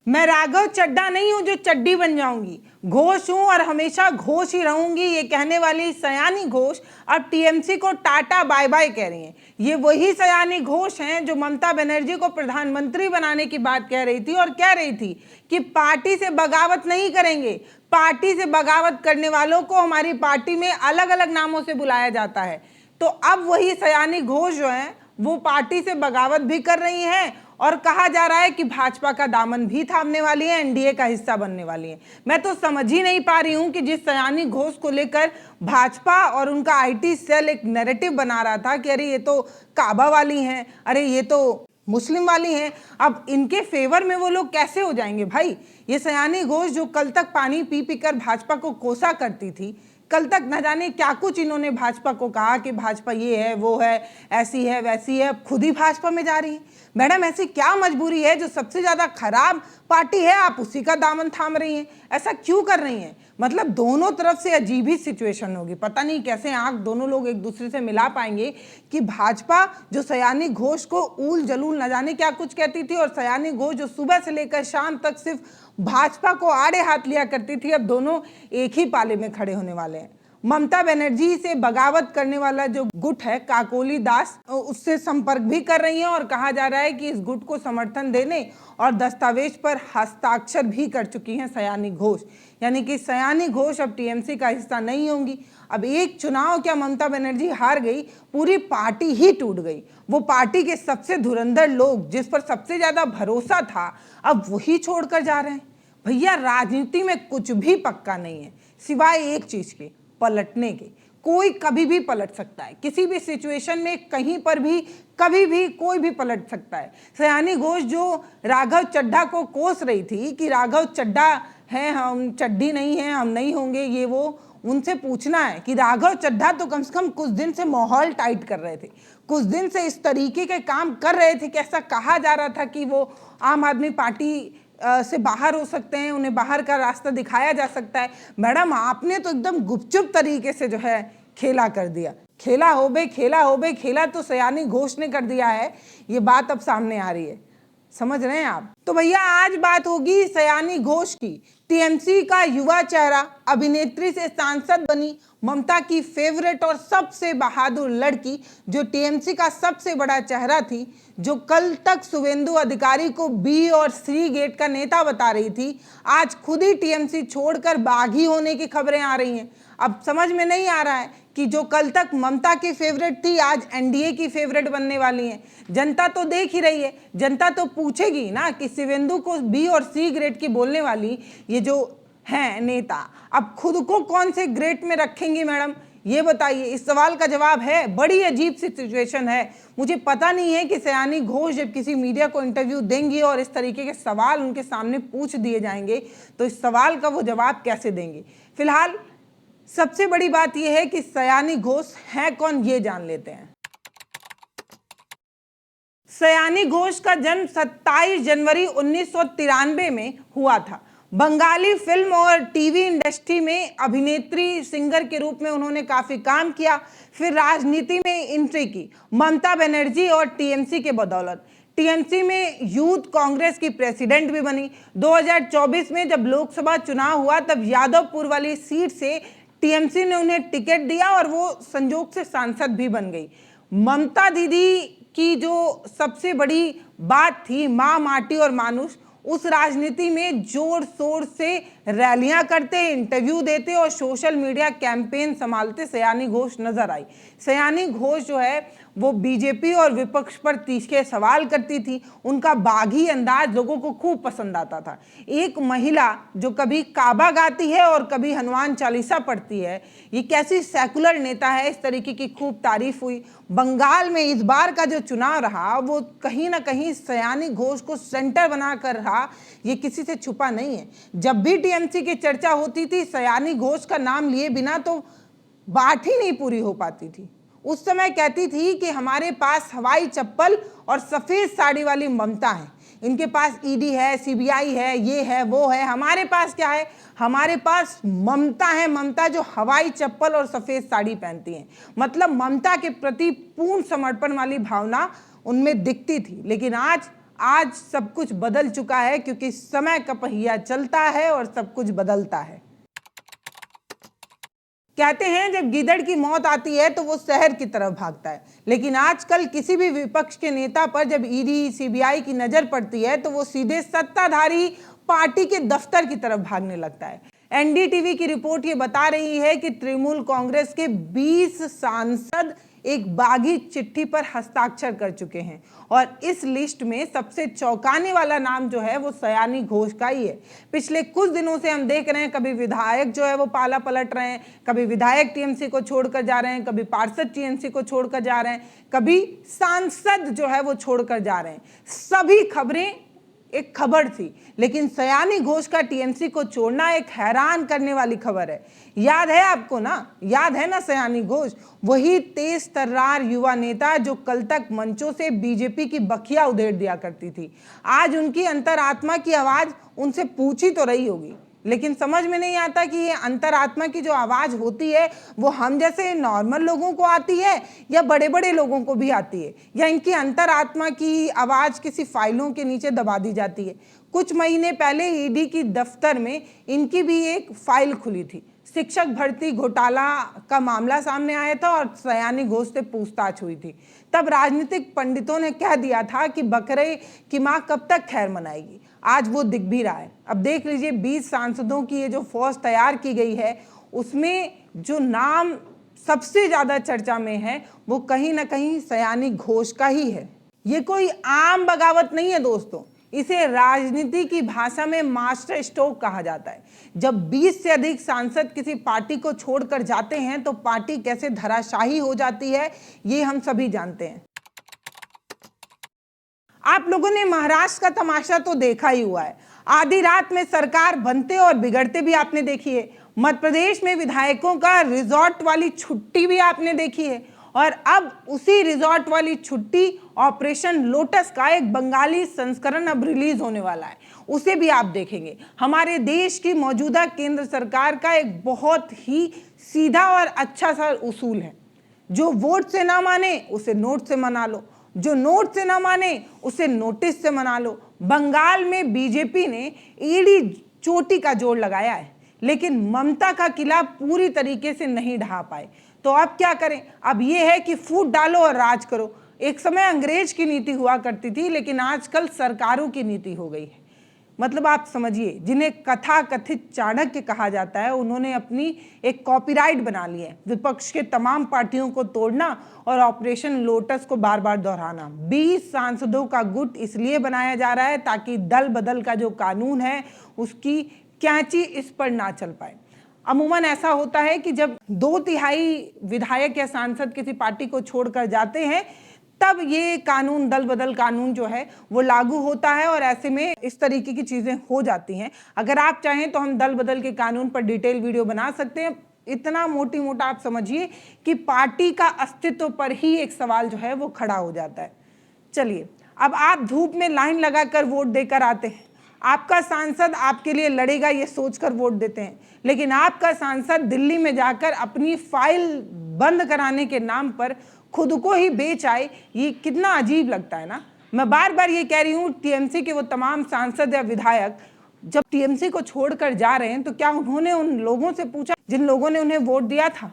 मैं राघव चड्ढा नहीं हूं जो चड्डी बन जाऊंगी, घोष हूं और हमेशा घोष ही रहूंगी, ये कहने वाली सयानी घोष अब टीएमसी को टाटा बाय बाय कह रही हैं। ये वही सयानी घोष हैं जो ममता बनर्जी को प्रधानमंत्री बनाने की बात कह रही थी और कह रही थी कि पार्टी से बगावत नहीं करेंगे। पार्टी से बगावत करने वालों को हमारी पार्टी में अलग अलग नामों से बुलाया जाता है। तो अब वही सयानी घोष जो है वो पार्टी से बगावत भी कर रही हैं और कहा जा रहा है कि भाजपा का दामन भी थामने वाली है, एनडीए का हिस्सा बनने वाली है। मैं तो समझ ही नहीं पा रही हूं कि जिस सयानी घोष को लेकर भाजपा और उनका आईटी सेल एक नैरेटिव बना रहा था कि अरे ये तो काबा वाली हैं, अरे ये तो मुस्लिम वाली हैं, अब इनके फेवर में वो लोग कैसे हो जाएंगे भाई। ये सयानी घोष जो कल तक पानी पी पी कर भाजपा को कोसा करती थी, कल तक न जाने क्या कुछ इन्होंने भाजपा को कहा कि भाजपा ये है वो है, ऐसी है वैसी है, खुद ही भाजपा में जा रही है। मैडम ऐसी क्या मजबूरी है, जो सबसे ज्यादा खराब पार्टी है आप उसी का दामन थाम रही हैं, ऐसा क्यों कर रही हैं। मतलब दोनों तरफ से अजीब ही सिचुएशन होगी, पता नहीं कैसे आंख दोनों लोग एक दूसरे से मिला पाएंगे कि भाजपा जो सयानी घोष को ऊल जलूल न जाने क्या कुछ कहती थी और सयानी घोष जो सुबह से लेकर शाम तक सिर्फ भाजपा को आड़े हाथ लिया करती थी, अब दोनों एक ही पाले में खड़े होने वाले हैं। ममता बनर्जी से बगावत करने वाला जो गुट है काकोली दास, उससे संपर्क भी कर रही हैं और कहा जा रहा है कि इस गुट को समर्थन देने और दस्तावेज पर हस्ताक्षर भी कर चुकी हैं सयानी घोष। यानी कि सयानी घोष अब टीएमसी का हिस्सा नहीं होंगी। अब एक चुनाव क्या ममता बनर्जी हार गई, पूरी पार्टी ही टूट गई। वो पार्टी के सबसे धुरंधर लोग जिस पर सबसे ज्यादा भरोसा था, अब वही छोड़कर जा रहे हैं। भैया राजनीति में कुछ भी पक्का नहीं है सिवाय एक चीज के, पलटने के। कोई कभी भी पलट सकता है, किसी भी सिचुएशन में कहीं पर भी कभी भी कोई भी पलट सकता है। सयानी घोष जो राघव चड्ढा को कोस रही थी कि राघव चड्ढा है, हम चड्ढी नहीं है, हम नहीं होंगे ये वो, उनसे पूछना है कि राघव चड्ढा तो कम से कम कुछ दिन से माहौल टाइट कर रहे थे, कुछ दिन से इस तरीके के काम कर रहे थे कि ऐसा कहा जा रहा था कि वो आम आदमी पार्टी से बाहर हो सकते हैं, उन्हें बाहर का रास्ता दिखाया जा सकता है। मैडम आपने तो एकदम गुपचुप तरीके से जो है खेला कर दिया। खेला हो बे खेला तो सयानी घोष ने कर दिया है, ये बात अब सामने आ रही है, समझ रहे हैं आप। तो भैया आज बात होगी सयानी घोष की। टीएमसी का युवा चेहरा, अभिनेत्री से सांसद बनी, ममता की फेवरेट और सबसे बहादुर लड़की, जो टीएमसी का सबसे बड़ा चेहरा थी, जो कल तक शुवेंदु अधिकारी को बी और सी गेट का नेता बता रही थी, आज खुद ही टीएमसी छोड़कर बागी होने की खबरें आ रही हैं। अब समझ में नहीं आ रहा है कि जो कल तक ममता की फेवरेट थी आज एनडीए की फेवरेट बनने वाली हैं। जनता तो देख ही रही है, जनता तो पूछेगी ना कि शिवेंदु को बी और सी ग्रेड की बोलने वाली ये जो हैं नेता अब खुद को कौन से ग्रेड में रखेंगी। मैडम ये बताइए, इस सवाल का जवाब है। बड़ी अजीब सी सिचुएशन है। मुझे पता नहीं है कि सयानी घोष जब किसी मीडिया को इंटरव्यू देंगी और इस तरीके के सवाल उनके सामने पूछ दिए जाएंगे तो इस सवाल का वो जवाब कैसे देंगे। फिलहाल सबसे बड़ी बात यह है कि सयानी घोष है कौन ये जान लेते हैं। सयानी घोष का जन्म 27 जनवरी 1993 में हुआ था। बंगाली फिल्म और टीवी इंडस्ट्री में अभिनेत्री सिंगर के रूप में उन्होंने काफी काम किया, फिर राजनीति में एंट्री की ममता बनर्जी और टीएमसी के बदौलत। टीएमसी में यूथ कांग्रेस की प्रेसिडेंट भी बनी। 2024 में जब लोकसभा चुनाव हुआ तब यादवपुर वाली सीट से टीएमसी ने उन्हें टिकट दिया और वो संजोग से सांसद भी बन गई। ममता दीदी की जो सबसे बड़ी बात थी माँ माटी और मानुष, उस राजनीति में जोर शोर से रैलियां करते, इंटरव्यू देते और सोशल मीडिया कैंपेन संभालते सयानी घोष नजर आई। सयानी घोष जो है वो बीजेपी और विपक्ष पर तीखे सवाल करती थी। उनका बागी अंदाज लोगों को खूब पसंद आता था। एक महिला जो कभी काबा गाती है और कभी हनुमान चालीसा पढ़ती है, ये कैसी सेकुलर नेता है, इस तरीके की खूब तारीफ हुई। बंगाल में इस बार का जो चुनाव रहा वो कहीं ना कहीं सयानी घोष को सेंटर बनाकर रहा, ये किसी से छुपा नहीं है। जब भी टीएमसी की चर्चा होती थी सयानी घोष का नाम लिए बिना तो बात ही नहीं पूरी हो पाती थी। उस समय कहती थी कि हमारे पास हवाई चप्पल और सफेद साड़ी वाली ममता है, इनके पास ईडी है, सीबीआई है, ये है वो है, हमारे पास क्या है, हमारे पास ममता है। ममता जो हवाई चप्पल और सफेद साड़ी पहनती हैं, मतलब ममता के प्रति पूर्ण समर्पण वाली भावना उनमें दिखती थी। लेकिन आज आज सब कुछ बदल चुका है, क्योंकि समय का पहिया चलता है और सब कुछ बदलता है। कहते हैं जब गीदड़ की मौत आती है तो वो शहर की तरफ भागता है, लेकिन आजकल किसी भी विपक्ष के नेता पर जब ईडी सीबीआई की नजर पड़ती है तो वो सीधे सत्ताधारी पार्टी के दफ्तर की तरफ भागने लगता है। एनडीटीवी की रिपोर्ट ये बता रही है कि तृणमूल कांग्रेस के 20 सांसद एक बागी चिट्ठी पर हस्ताक्षर कर चुके हैं और इस लिस्ट में सबसे चौंकाने वाला नाम जो है वो सयानी घोष का ही है। पिछले कुछ दिनों से हम देख रहे हैं कभी विधायक जो है वो पाला पलट रहे हैं, कभी विधायक टीएमसी को छोड़कर जा रहे हैं, कभी पार्षद टीएमसी को छोड़कर जा रहे हैं, कभी सांसद जो है वो छोड़कर जा रहे हैं। सभी खबरें एक खबर थी, लेकिन सयानी घोष का टीएमसी को छोड़ना एक हैरान करने वाली खबर है। याद है आपको ना, याद है ना सयानी घोष, वही तेज तर्रार युवा नेता जो कल तक मंचों से बीजेपी की बखिया उधेड़ दिया करती थी। आज उनकी अंतरात्मा की आवाज उनसे पूछी तो रही होगी, लेकिन समझ में नहीं आता कि ये अंतरात्मा की जो आवाज होती है वो हम जैसे नॉर्मल लोगों को आती है या बड़े बड़े लोगों को भी आती है, या इनकी अंतरात्मा की आवाज किसी फाइलों के नीचे दबा दी जाती है। कुछ महीने पहले ईडी की दफ्तर में इनकी भी एक फाइल खुली थी। शिक्षक भर्ती घोटाला का मामला सामने आया था और सयानी घोष से पूछताछ हुई थी। तब राजनीतिक पंडितों ने कह दिया था कि बकरे की मां कब तक खैर मनाएगी। आज वो दिख भी रहा है। अब देख लीजिए 20 सांसदों की ये जो फौज तैयार की गई है उसमें जो नाम सबसे ज्यादा चर्चा में है वो कहीं ना कहीं सयानी घोष का ही है। ये कोई आम बगावत नहीं है दोस्तों, इसे राजनीति की भाषा में मास्टर स्ट्रोक कहा जाता है। जब 20 से अधिक सांसद किसी पार्टी को छोड़कर जाते हैं तो पार्टी कैसे धराशायी हो जाती है ये हम सभी जानते हैं। आप लोगों ने महाराष्ट्र का तमाशा तो देखा ही हुआ है। आधी रात में सरकार बनते और बिगड़ते भी आपने देखी है। मध्य प्रदेश में विधायकों का रिजॉर्ट वाली छुट्टी भी आपने देखी है, और अब उसी रिजॉर्ट वाली छुट्टी ऑपरेशन लोटस का एक बंगाली संस्करण अब रिलीज होने वाला है, उसे भी आप देखेंगे। हमारे देश की मौजूदा केंद्र सरकार का एक बहुत ही सीधा और अच्छा सा उसूल है, जो वोट से ना माने उसे नोट से मना लो, जो नोट से ना माने उसे नोटिस से मना लो। बंगाल में बीजेपी ने ईडी चोटी का जोड़ लगाया है, लेकिन ममता का किला पूरी तरीके से नहीं ढहा पाए। तो अब क्या करें? अब ये है कि फूट डालो और राज करो। एक समय अंग्रेज की नीति हुआ करती थी, लेकिन आजकल सरकारों की नीति हो गई है। मतलब आप समझिए, जिन्हें कथा कथित चाणक्य कहा जाता है, उन्होंने अपनी एक कॉपीराइट बना ली है, विपक्ष के तमाम पार्टियों को तोड़ना और ऑपरेशन लोटस को बार बार दोहराना। 20 सांसदों का गुट इसलिए बनाया जा रहा है ताकि दल बदल का जो कानून है उसकी कैंची इस पर ना चल पाए। अमूमन ऐसा होता है कि जब 2/3 विधायक या सांसद किसी पार्टी को छोड़कर जाते हैं तब ये कानून, दल बदल कानून जो है वो लागू होता है, और ऐसे में इस तरीके की चीजें हो जाती हैं। अगर आप चाहें तो हम दल बदल के कानून पर डिटेल वीडियो बना सकते हैं। इतना मोटी मोटा आप समझिए कि पार्टी का अस्तित्व पर ही एक सवाल जो है वो खड़ा हो जाता है। चलिए, अब आप धूप में लाइन लगाकर वोट देकर आते हैं, आपका सांसद आपके लिए लड़ेगा ये सोचकर वोट देते हैं, लेकिन आपका सांसद दिल्ली में जाकर अपनी फाइल बंद कराने के नाम पर खुद को ही बेच आए। ये कितना अजीब लगता है ना। मैं बार बार ये कह रही हूँ, टीएमसी के वो तमाम सांसद या विधायक जब टीएमसी को छोड़कर जा रहे हैं तो क्या उन्होंने उन लोगों से पूछा जिन लोगों ने उन्हें वोट दिया था?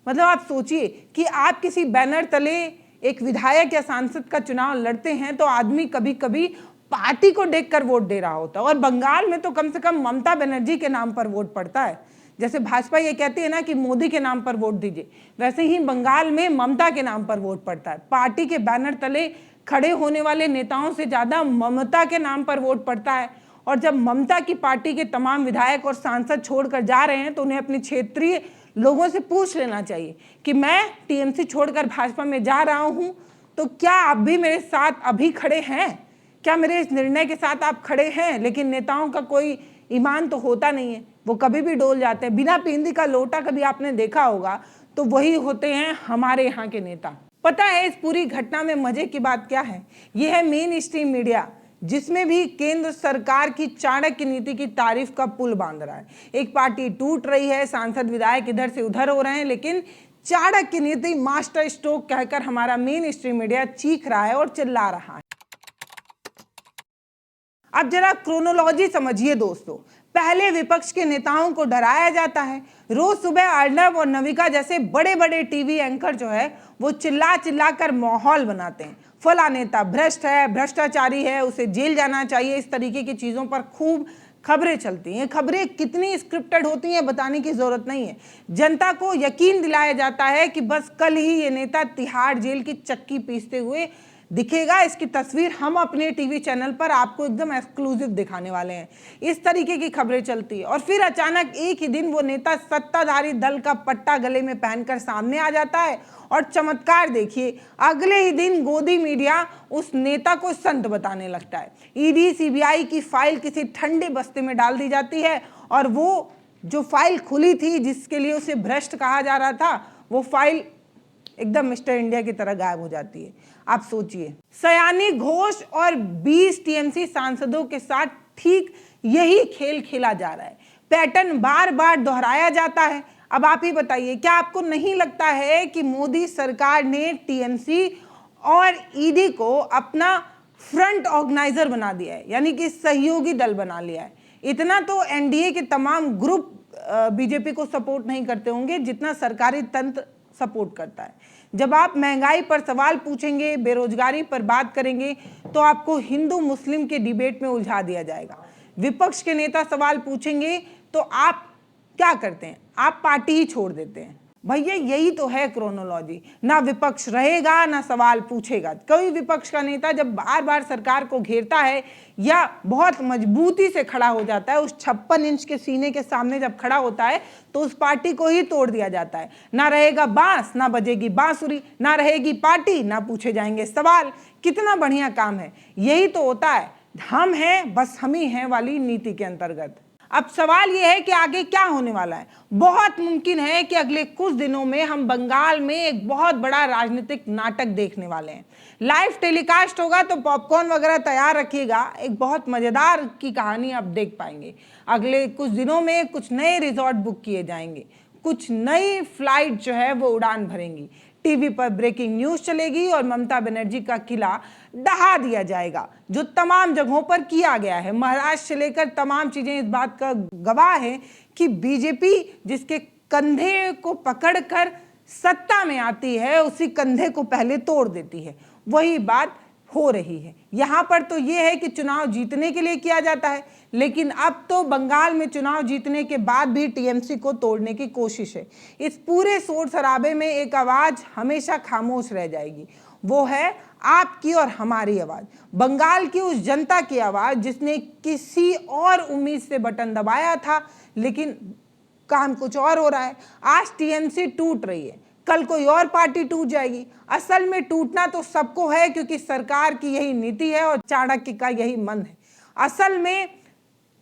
मतलब आप सोचिए कि आप किसी बैनर तले एक विधायक या सांसद का चुनाव लड़ते हैं तो आदमी कभी कभी पार्टी को देखकर वोट दे रहा होता है, और बंगाल में तो कम से कम ममता बनर्जी के नाम पर वोट पड़ता है। जैसे भाजपा ये कहती है ना कि मोदी के नाम पर वोट दीजिए, वैसे ही बंगाल में ममता के नाम पर वोट पड़ता है। पार्टी के बैनर तले खड़े होने वाले नेताओं से ज्यादा ममता के नाम पर वोट पड़ता है। और जब ममता की पार्टी के तमाम विधायक और सांसद छोड़कर जा रहे हैं तो उन्हें अपने क्षेत्रीय लोगों से पूछ लेना चाहिए कि मैं टीएमसी छोड़कर भाजपा में जा रहा हूं, तो क्या आप भी मेरे साथ अभी खड़े हैं? क्या मेरे इस निर्णय के साथ आप खड़े हैं? लेकिन नेताओं का कोई ईमान तो होता नहीं है, वो कभी भी डोल जाते हैं। बिना पींदी का लोटा कभी आपने देखा होगा तो वही होते हैं हमारे यहाँ के नेता। पता है इस पूरी घटना में मजे की बात क्या है? यह है मेन स्ट्रीम मीडिया, जिसमें भी केंद्र सरकार की चाणक्य नीति की तारीफ का पुल बांध रहा है। एक पार्टी टूट रही है, सांसद विधायक इधर से उधर हो रहे हैं, लेकिन चाणक्य नीति, मास्टर स्ट्रोक कहकर हमारा मेन स्ट्रीम मीडिया चीख रहा है और चिल्ला रहा है। अब जरा क्रोनोलॉजी समझिए दोस्तों। पहले विपक्ष के नेताओं को डराया जाता है। रोज सुबह अर्नब और नविका जैसे बड़े बड़े टीवी एंकर जो है वो चिल्ला चिल्ला कर माहौल बनाते हैं, फला नेता भ्रष्ट है, भ्रष्टाचारी है, उसे जेल जाना चाहिए। इस तरीके की चीज़ों पर खूब खबरें चलती हैं। खबरें कितनी स्क्रिप्टेड होती हैं बताने की ज़रूरत नहीं है। जनता को यकीन दिलाया जाता है कि बस कल ही ये नेता तिहाड़ जेल की चक्की पीसते हुए दिखेगा। इसकी तस्वीर हम अपने टीवी चैनल पर आपको एकदम एक्सक्लूसिव दिखाने वाले हैं। इस तरीके की खबरें चलती है और फिर अचानक एक ही दिन वो नेता सत्ताधारी दल का पट्टा गले में पहनकर सामने आ जाता है और चमत्कार देखिए, अगले ही दिन गोदी मीडिया उस नेता को संत बताने लगता है। ईडी सीबीआई की फाइल किसी ठंडे बस्ते में डाल दी जाती है और वो जो फाइल खुली थी जिसके लिए उसे भ्रष्ट कहा जा रहा था, वो फाइल एकदम मिस्टर इंडिया की तरह गायब हो जाती है। आप सोचिए, सयानी घोष और 20 टीएमसी सांसदों के साथ ठीक यही खेल खेला जा रहा है। पैटर्न बार बार दोहराया जाता है। अब आप ही बताइए, क्या आपको नहीं लगता है कि मोदी सरकार ने टीएमसी और ईडी को अपना फ्रंट ऑर्गेनाइजर बना दिया है, यानी कि सहयोगी दल बना लिया है? इतना तो एनडीए के तमाम ग्रुप बीजेपी को सपोर्ट नहीं करते होंगे जितना सरकारी तंत्र सपोर्ट करता है। जब आप महंगाई पर सवाल पूछेंगे, बेरोजगारी पर बात करेंगे, तो आपको हिंदू मुस्लिम के डिबेट में उलझा दिया जाएगा। विपक्ष के नेता सवाल पूछेंगे तो आप क्या करते हैं? आप पार्टी ही छोड़ देते हैं। भैया यही तो है क्रोनोलॉजी। ना विपक्ष रहेगा ना सवाल पूछेगा। कोई विपक्ष का नेता जब बार बार सरकार को घेरता है या बहुत मजबूती से खड़ा हो जाता है, उस 56 इंच के सीने के सामने जब खड़ा होता है तो उस पार्टी को ही तोड़ दिया जाता है। ना रहेगा बांस, ना बजेगी बांसुरी, ना रहेगी पार्टी, ना पूछे जाएंगे सवाल। कितना बढ़िया काम है। यही तो होता है हम हैं बस हम ही हैं वाली नीति के अंतर्गत। अब सवाल यह है कि आगे क्या होने वाला है। बहुत मुमकिन है कि अगले कुछ दिनों में हम बंगाल में एक बहुत बड़ा राजनीतिक नाटक देखने वाले हैं। लाइव टेलीकास्ट होगा तो पॉपकॉर्न वगैरह तैयार रखिएगा। एक बहुत मजेदार की कहानी आप देख पाएंगे। अगले कुछ दिनों में कुछ नए रिजॉर्ट बुक किए जाएंगे, कुछ नई फ्लाइट जो है वो उड़ान भरेंगी, टीवी पर ब्रेकिंग न्यूज चलेगी और ममता बनर्जी का किला ढहा दिया जाएगा, जो तमाम जगहों पर किया गया है। महाराष्ट्र से लेकर तमाम चीजें इस बात का गवाह है कि बीजेपी जिसके कंधे को पकड़कर सत्ता में आती है, उसी कंधे को पहले तोड़ देती है। वही बात हो रही है यहाँ पर। तो ये है कि चुनाव जीतने के लिए किया जाता है, लेकिन अब तो बंगाल में चुनाव जीतने के बाद भी टीएमसी को तोड़ने की कोशिश है। इस पूरे शोर शराबे में एक आवाज हमेशा खामोश रह जाएगी, वो है आपकी और हमारी आवाज, बंगाल की उस जनता की आवाज जिसने किसी और उम्मीद से बटन दबाया था, लेकिन काम कुछ और हो रहा है। आज टीएमसी टूट रही है, कल कोई और पार्टी टूट जाएगी। असल में टूटना तो सबको है, क्योंकि सरकार की यही नीति है और चाणक्य का यही मन है। असल में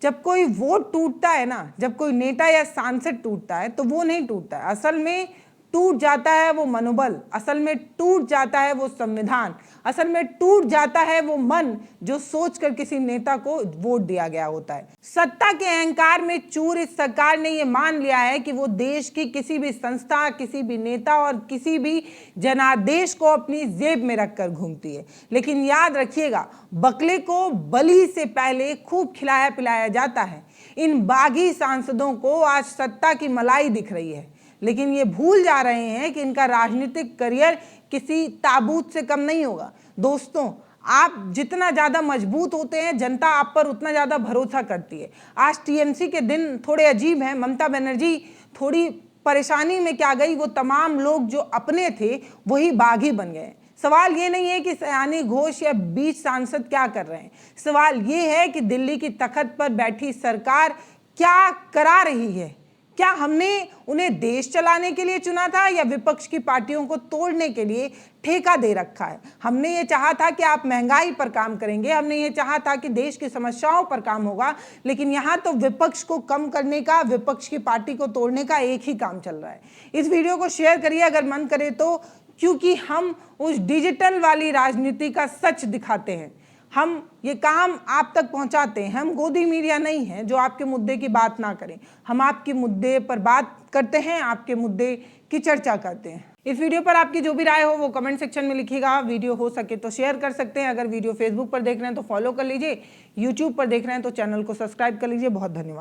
जब कोई वोट टूटता है ना, जब कोई नेता या सांसद टूटता है तो वो नहीं टूटता है, असल में टूट जाता है वो मनोबल, असल में टूट जाता है वो संविधान, असल में टूट जाता है वो मन जो सोचकर किसी नेता को वोट दिया गया होता है। सत्ता के अहंकार में चूर इस सरकार ने ये मान लिया है कि वो देश की किसी भी संस्था, किसी भी नेता और किसी भी जनादेश को अपनी जेब में रखकर घूमती है। लेकिन याद रखिएगा, बकले को बलि से पहले खूब खिलाया पिलाया जाता है। इन बागी सांसदों को आज सत्ता की मलाई दिख रही है, लेकिन ये भूल जा रहे हैं कि इनका राजनीतिक करियर किसी ताबूत से कम नहीं होगा। दोस्तों, आप जितना ज़्यादा मजबूत होते हैं, जनता आप पर उतना ज़्यादा भरोसा करती है। आज टीएमसी के दिन थोड़े अजीब हैं। ममता बनर्जी थोड़ी परेशानी में क्या गई, वो तमाम लोग जो अपने थे वही बागी बन गए। सवाल ये नहीं है कि सयानी घोष या 20 सांसद क्या कर रहे हैं, सवाल ये है कि दिल्ली की तख्त पर बैठी सरकार क्या करा रही है। क्या हमने उन्हें देश चलाने के लिए चुना था या विपक्ष की पार्टियों को तोड़ने के लिए ठेका दे रखा है? हमने ये चाहा था कि आप महंगाई पर काम करेंगे, हमने ये चाहा था कि देश की समस्याओं पर काम होगा, लेकिन यहाँ तो विपक्ष को कम करने का, विपक्ष की पार्टी को तोड़ने का एक ही काम चल रहा है। इस वीडियो को शेयर करिए अगर मन करे तो, क्योंकि हम उस डिजिटल वाली राजनीति का सच दिखाते हैं। हम ये काम आप तक पहुंचाते हैं। हम गोदी मीडिया नहीं हैं जो आपके मुद्दे की बात ना करें। हम आपके मुद्दे पर बात करते हैं, आपके मुद्दे की चर्चा करते हैं। इस वीडियो पर आपकी जो भी राय हो वो कमेंट सेक्शन में लिखिएगा। वीडियो हो सके तो शेयर कर सकते हैं। अगर वीडियो फेसबुक पर देख रहे हैं तो फॉलो कर लीजिए, यूट्यूब पर देख रहे हैं तो चैनल को सब्सक्राइब कर लीजिए। बहुत धन्यवाद।